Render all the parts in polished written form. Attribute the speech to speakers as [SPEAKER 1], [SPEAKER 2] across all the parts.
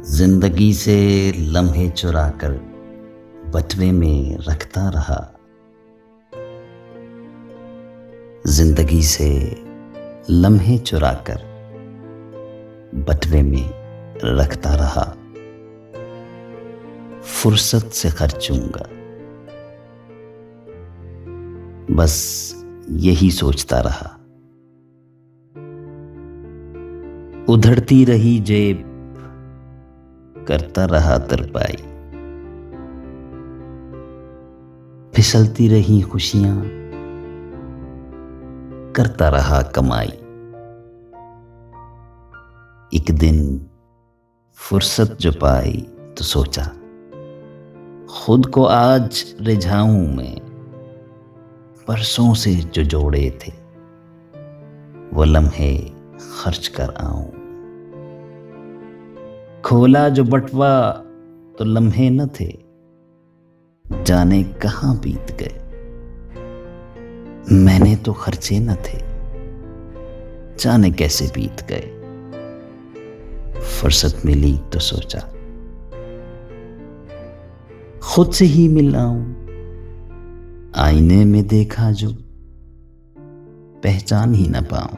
[SPEAKER 1] जिंदगी से लम्हे चुरा कर बटवे में रखता रहा। जिंदगी से लम्हे चुरा कर बटवे में रखता रहा। फुर्सत से खर्चूंगा, बस यही सोचता रहा। उधड़ती रही जेब, करता रहा तरपाई। फिसलती रही खुशियां, करता रहा कमाई। एक दिन फुर्सत जो पाई तो सोचा, खुद को आज रिझाऊं मैं। परसों से जो जोड़े थे वो लम्हे खर्च कर आऊं। खोला जो बटवा तो लम्हे न थे, जाने कहां बीत गए। मैंने तो खर्चे न थे, जाने कैसे बीत गए। फुर्सत मिली तो सोचा, खुद से ही मिल आऊं। आईने में देखा जो पहचान ही न पाऊं।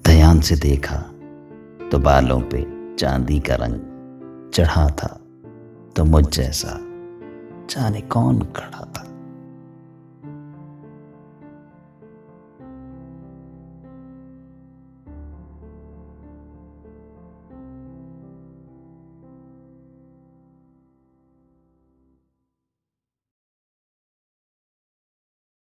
[SPEAKER 1] ध्यान से देखा तो बालों पे चांदी का रंग चढ़ा था, तो मुझ जैसा जाने कौन खड़ा था।